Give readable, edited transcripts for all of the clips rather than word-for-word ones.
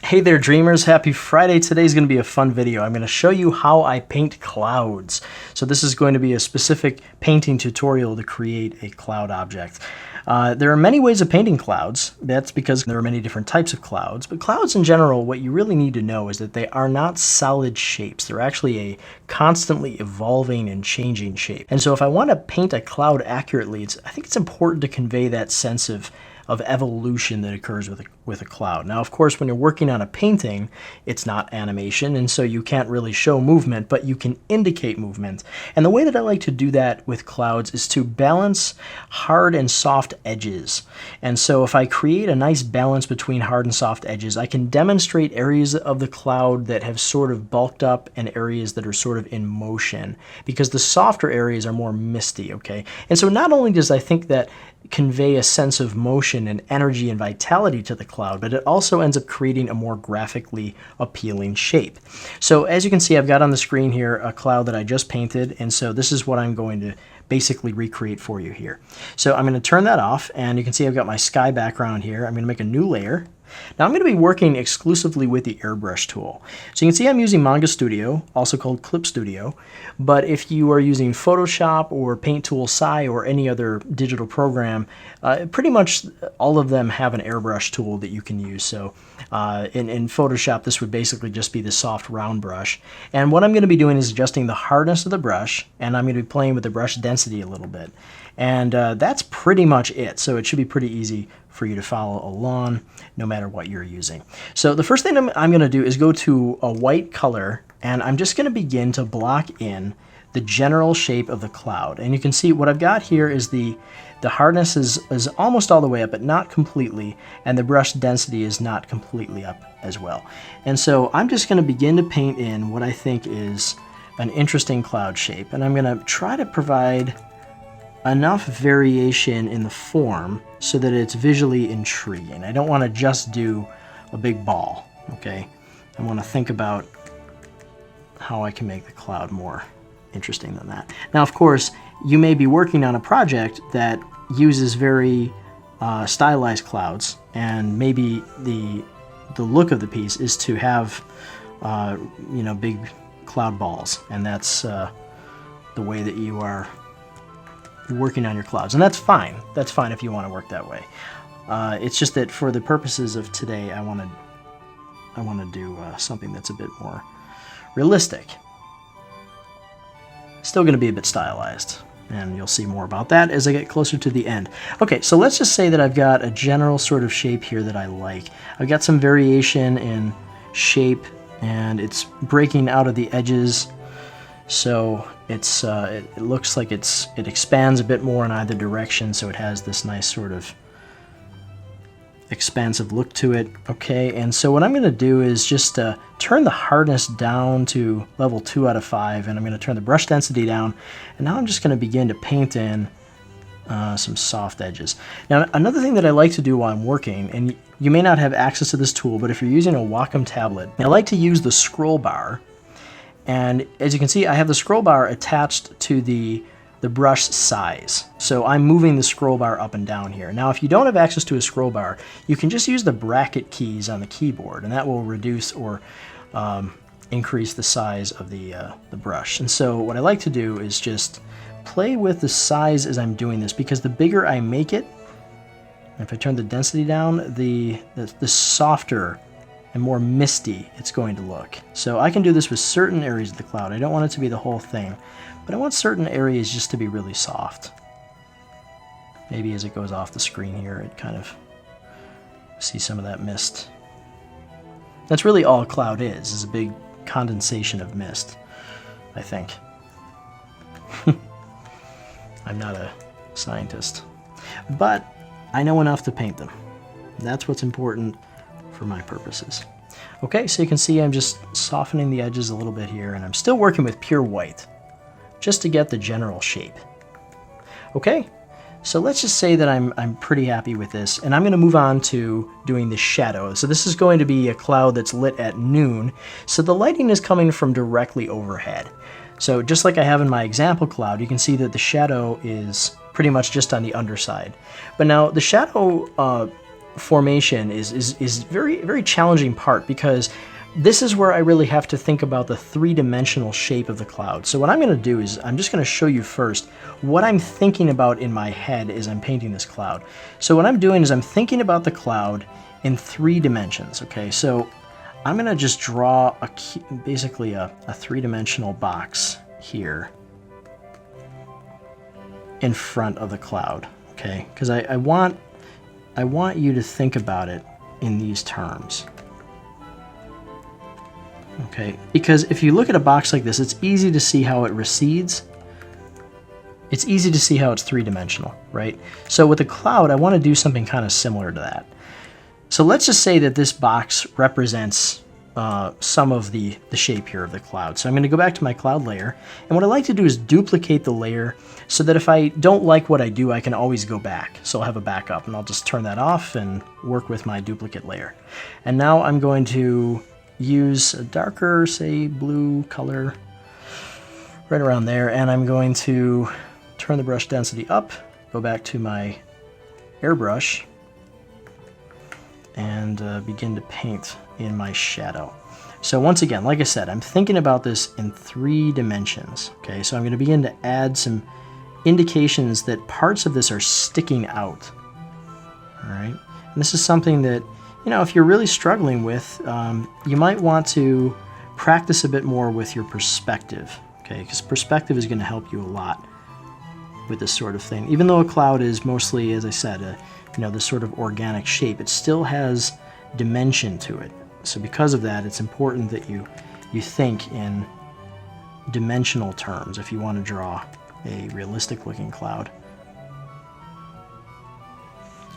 Hey there dreamers, happy Friday. Today's going to be a fun video. I'm going to show you how I paint clouds. So this is going to be a specific painting tutorial to create a cloud object. There are many ways of painting clouds. That's because there are many different types of clouds. But clouds in general, what you really need to know is that they are not solid shapes. They're actually a constantly evolving and changing shape. And so if I want to paint a cloud accurately, I think it's important to convey that sense of evolution that occurs with a cloud. Now, of course, when you're working on a painting, it's not animation, and so you can't really show movement, but you can indicate movement. And the way that I like to do that with clouds is to balance hard and soft edges. And so if I create a nice balance between hard and soft edges, I can demonstrate areas of the cloud that have sort of bulked up and areas that are sort of in motion, because the softer areas are more misty, okay? And so not only does I think that convey a sense of motion and energy and vitality to the cloud, but it also ends up creating a more graphically appealing shape. So as you can see, I've got on the screen here a cloud that I just painted, and so this is what I'm going to basically recreate for you here. So I'm going to turn that off, and you can see I've got my sky background here. I'm going to make a new layer. Now I'm going to be working exclusively with the airbrush tool. So you can see I'm using Manga Studio, also called Clip Studio, but if you are using Photoshop or Paint Tool Sai or any other digital program, pretty much all of them have an airbrush tool that you can use. So in Photoshop, this would basically just be the soft round brush. And what I'm going to be doing is adjusting the hardness of the brush, and I'm going to be playing with the brush density a little bit. And that's pretty much it. So it should be pretty easy for you to follow along no matter what you're using. So the first thing I'm going to do is go to a white color, and I'm just going to begin to block in the general shape of the cloud. And you can see what I've got here is the hardness is almost all the way up, but not completely, and the brush density is not completely up as well. And so I'm just going to begin to paint in what I think is an interesting cloud shape, and I'm going to try to provide enough variation in the form so that it's visually intriguing. I don't want to just do a big ball, okay? I want to think about how I can make the cloud more interesting than that. Now, of course, you may be working on a project that uses very stylized clouds, and maybe the look of the piece is to have big cloud balls, and that's the way that you are working on your clouds, and that's fine. That's fine if you want to work that way. It's just that for the purposes of today, I want to do something that's a bit more realistic. Still going to be a bit stylized, and you'll see more about that as I get closer to the end. Okay, so let's just say that I've got a general sort of shape here that I like. I've got some variation in shape, and it's breaking out of the edges. So it looks like it expands a bit more in either direction, so it has this nice sort of expansive look to it. Okay, and so what I'm going to do is just turn the hardness down to level 2 out of 5, and I'm going to turn the brush density down, and now I'm just going to begin to paint in some soft edges. Now, another thing that I like to do while I'm working, and you may not have access to this tool, but if you're using a Wacom tablet, I like to use the scroll bar. And as you can see, I have the scroll bar attached to the brush size. So I'm moving the scroll bar up and down here. Now, if you don't have access to a scroll bar, you can just use the bracket keys on the keyboard, and that will reduce or increase the size of the brush. And so what I like to do is just play with the size as I'm doing this, because the bigger I make it, if I turn the density down, the softer and more misty it's going to look. So I can do this with certain areas of the cloud. I don't want it to be the whole thing, but I want certain areas just to be really soft. Maybe as it goes off the screen here, it kind of see some of that mist. That's really all a cloud is a big condensation of mist, I think. I'm not a scientist, but I know enough to paint them. That's what's important for my purposes. Okay, so you can see I'm just softening the edges a little bit here, and I'm still working with pure white just to get the general shape. Okay, so let's just say that I'm pretty happy with this, and I'm going to move on to doing the shadow. So this is going to be a cloud that's lit at noon, so the lighting is coming from directly overhead. So just like I have in my example cloud, you can see that the shadow is pretty much just on the underside. But now the shadow formation is very challenging part, because this is where I really have to think about the three-dimensional shape of the cloud. So what I'm going to do is I'm just going to show you first what I'm thinking about in my head as I'm painting this cloud. So what I'm doing is I'm thinking about the cloud in 3 dimensions. Okay, so I'm going to just draw basically a three-dimensional box here in front of the cloud. Okay, because I want you to think about it in these terms. Okay, because if you look at a box like this, it's easy to see how it recedes. It's easy to see how it's three-dimensional, right? So with a cloud, I want to do something kind of similar to that. So let's just say that this box represents some of the shape here of the cloud. So I'm going to go back to my cloud layer, and what I like to do is duplicate the layer so that if I don't like what I do, I can always go back. So I'll have a backup, and I'll just turn that off and work with my duplicate layer. And now I'm going to use a darker, say, blue color right around there, and I'm going to turn the brush density up, go back to my airbrush, and begin to paint in my shadow. So once again, like I said, I'm thinking about this in 3 dimensions. Okay, so I'm going to begin to add some indications that parts of this are sticking out. All right, and this is something that, you know, if you're really struggling with, you might want to practice a bit more with your perspective. Okay, because perspective is going to help you a lot with this sort of thing. Even though a cloud is mostly, as I said, you know, this sort of organic shape, it still has dimension to it. So because of that, it's important that you think in dimensional terms if you want to draw a realistic looking cloud.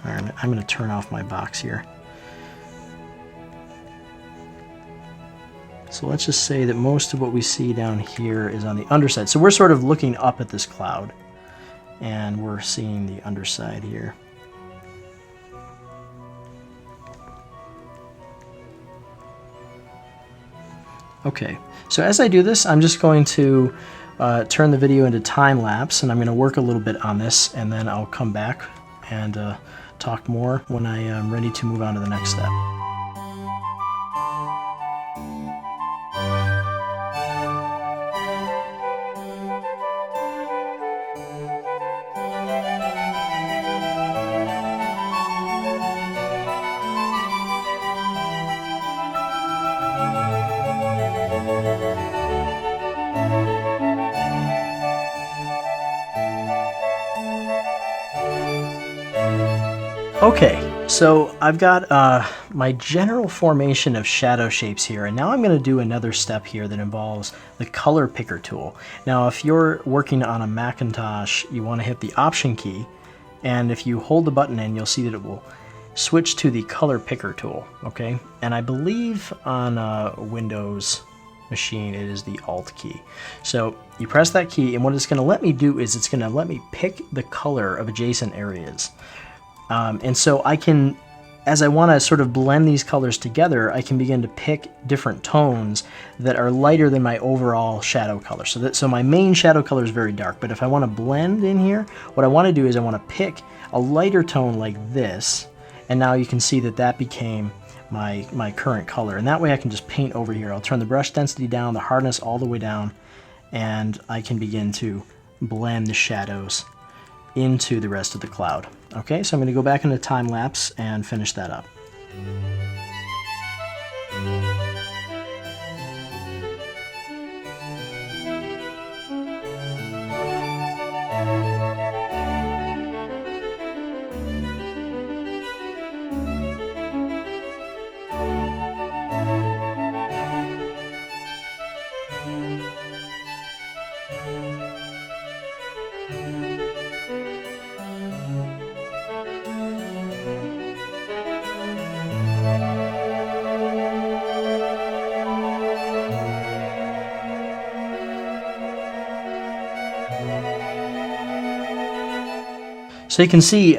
All right, I'm going to turn off my box here. So let's just say that most of what we see down here is on the underside. So we're sort of looking up at this cloud, and we're seeing the underside here. Okay, so as I do this, I'm just going to turn the video into time lapse, and I'm going to work a little bit on this, and then I'll come back and talk more when I am ready to move on to the next step. Okay, so I've got my general formation of shadow shapes here, and now I'm going to do another step here that involves the color picker tool. Now, if you're working on a Macintosh, you want to hit the Option key, and if you hold the button in, you'll see that it will switch to the color picker tool, okay? And I believe on a Windows machine, it is the Alt key. So you press that key, and what it's going to let me do is it's going to let me pick the color of adjacent areas. And so I can, as I want to sort of blend these colors together, I can begin to pick different tones that are lighter than my overall shadow color. So my main shadow color is very dark, but if I want to blend in here, what I want to do is I want to pick a lighter tone like this, and now you can see that that became my current color. And that way I can just paint over here. I'll turn the brush density down, the hardness all the way down, and I can begin to blend the shadows into the rest of the cloud. Okay, so I'm going to go back into time lapse and finish that up. So you can see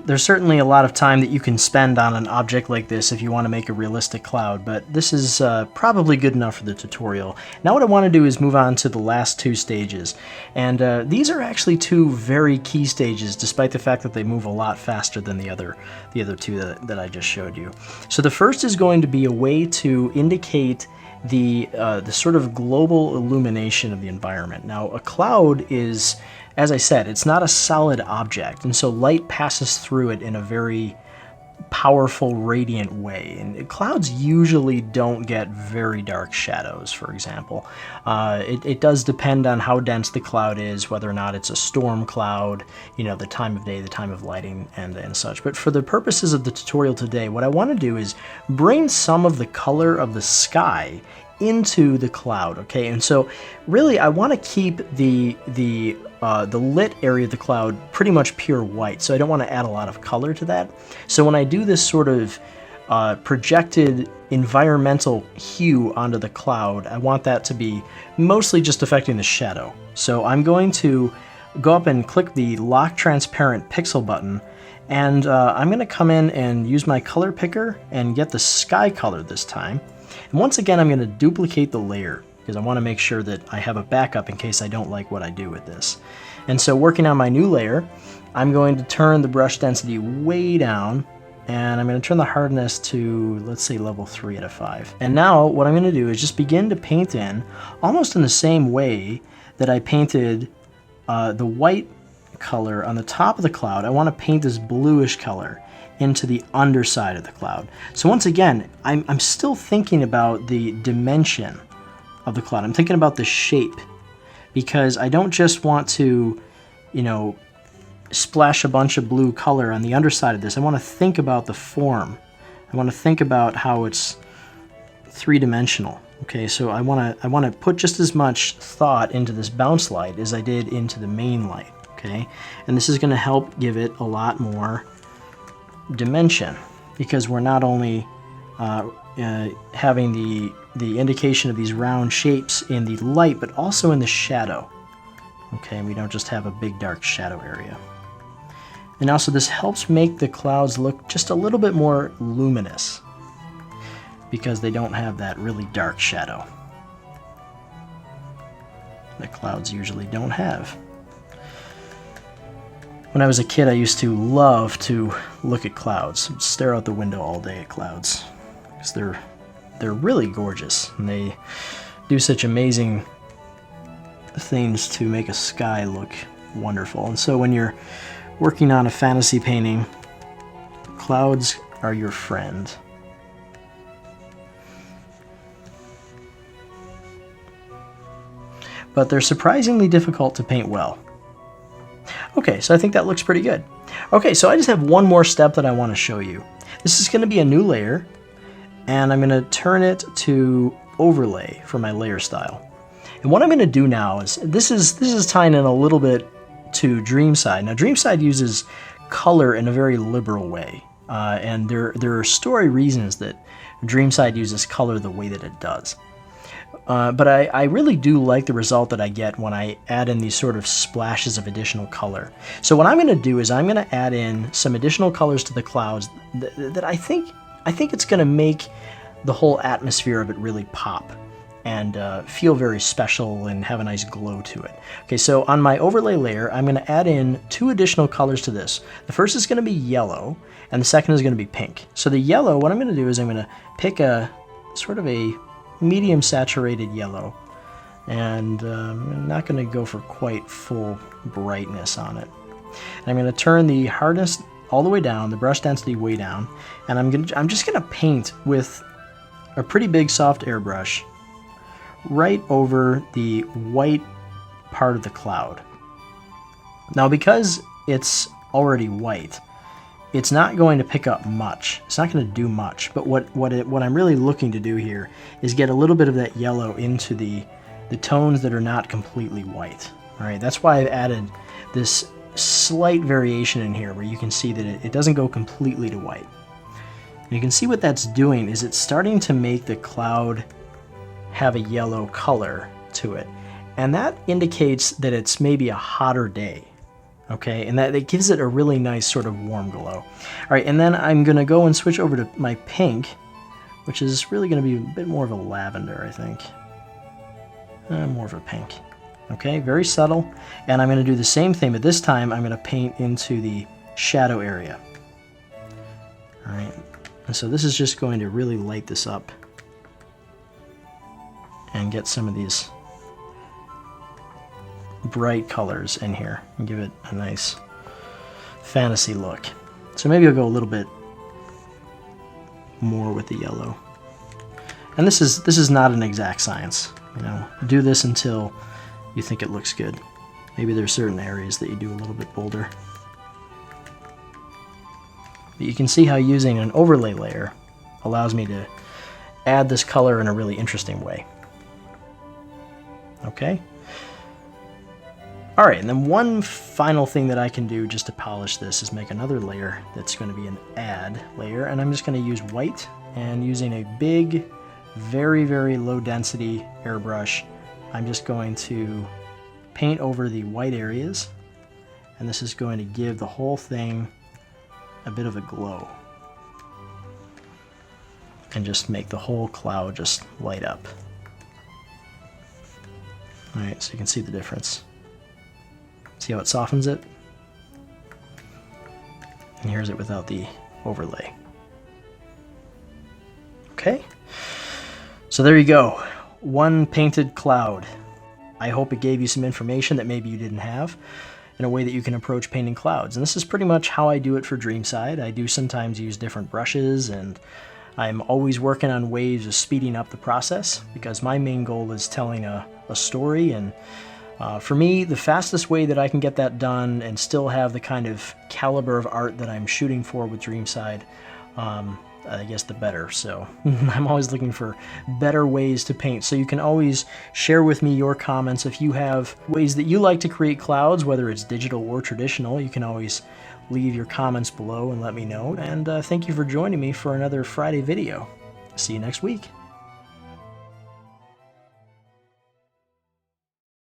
there's certainly a lot of time that you can spend on an object like this if you want to make a realistic cloud, but this is probably good enough for the tutorial. Now what I want to do is move on to the last two stages, and these are actually two very key stages, despite the fact that they move a lot faster than the other two that I just showed you. So the first is going to be a way to indicate the sort of global illumination of the environment. Now a cloud is, as I said, it's not a solid object, and so light passes through it in a very powerful, radiant way. And clouds usually don't get very dark shadows, for example. It does depend on how dense the cloud is, whether or not it's a storm cloud, you know, the time of day, the time of lighting, and such. But for the purposes of the tutorial today, what I want to do is bring some of the color of the sky into the cloud, okay? And so really I want to keep the lit area of the cloud pretty much pure white, so I don't want to add a lot of color to that. So when I do this sort of projected environmental hue onto the cloud, I want that to be mostly just affecting the shadow. So I'm going to go up and click the Lock Transparent Pixel button, and I'm going to come in and use my color picker and get the sky color this time. And once again, I'm going to duplicate the layer because I want to make sure that I have a backup in case I don't like what I do with this. And so working on my new layer, I'm going to turn the brush density way down, and I'm going to turn the hardness to, let's say, level 3 out of 5. And now what I'm going to do is just begin to paint in almost in the same way that I painted the white color on the top of the cloud. I want to paint this bluish color into the underside of the cloud. So once again, I'm still thinking about the dimension of the cloud. I'm thinking about the shape, because I don't just want to, you know, splash a bunch of blue color on the underside of this. I want to think about the form. I want to think about how it's three-dimensional. Okay, so I want to put just as much thought into this bounce light as I did into the main light. Okay, and this is going to help give it a lot more dimension, because we're not only having the indication of these round shapes in the light, but also in the shadow. Okay, and we don't just have a big dark shadow area. And also this helps make the clouds look just a little bit more luminous, because they don't have that really dark shadow that clouds usually don't have. When I was a kid, I used to love to look at clouds, stare out the window all day at clouds, because they're really gorgeous, and they do such amazing things to make a sky look wonderful. And so when you're working on a fantasy painting, clouds are your friend. But they're surprisingly difficult to paint well. Okay, so I think that looks pretty good. Okay, so I just have one more step that I want to show you. This is going to be a new layer, and I'm going to turn it to overlay for my layer style. And what I'm going to do now is, this is tying in a little bit to Dreamside. Now Dreamside uses color in a very liberal way, and there are story reasons that Dreamside uses color the way that it does. But I really do like the result that I get when I add in these sort of splashes of additional color. So what I'm going to do is I'm going to add in some additional colors to the clouds that I think it's going to make the whole atmosphere of it really pop and feel very special and have a nice glow to it. Okay, so on my overlay layer, I'm going to add in 2 additional colors to this. The first is going to be yellow, and the second is going to be pink. So the yellow, what I'm going to do is I'm going to pick a sort of a medium saturated yellow, and I'm not going to go for quite full brightness on it. And I'm going to turn the hardness all the way down, the brush density way down, and I'm just going to paint with a pretty big soft airbrush right over the white part of the cloud. Now because it's already white, it's not going to pick up much. It's not going to do much, but what I'm really looking to do here is get a little bit of that yellow into the tones that are not completely white. All right, that's why I've added this slight variation in here where you can see that it doesn't go completely to white. And you can see what that's doing is it's starting to make the cloud have a yellow color to it. And that indicates that it's maybe a hotter day. Okay, and that it gives it a really nice sort of warm glow. All right, and then I'm gonna go and switch over to my pink, which is really gonna be a bit more of a lavender, I think. More of a pink. Okay, very subtle. And I'm gonna do the same thing, but this time I'm gonna paint into the shadow area. All right, and so this is just going to really light this up and get some of these bright colors in here and give it a nice fantasy look. So maybe I'll go a little bit more with the yellow. And this is not an exact science, you know. Do this until you think it looks good. Maybe there's certain areas that you do a little bit bolder. But you can see how using an overlay layer allows me to add this color in a really interesting way. Okay? Alright, and then one final thing that I can do just to polish this is make another layer that's going to be an add layer, and I'm just going to use white, and using a big, very, very low density airbrush, I'm just going to paint over the white areas, and this is going to give the whole thing a bit of a glow, and just make the whole cloud just light up. Alright, so you can see the difference. See how it softens it? And here's it without the overlay. Okay, so there you go. One painted cloud. I hope it gave you some information that maybe you didn't have in a way that you can approach painting clouds. And this is pretty much how I do it for Dreamside. I do sometimes use different brushes, and I'm always working on ways of speeding up the process because my main goal is telling a story, and for me, the fastest way that I can get that done and still have the kind of caliber of art that I'm shooting for with Dreamside, I guess the better. So I'm always looking for better ways to paint. So you can always share with me your comments. If you have ways that you like to create clouds, whether it's digital or traditional, you can always leave your comments below and let me know. And thank you for joining me for another Friday video. See you next week.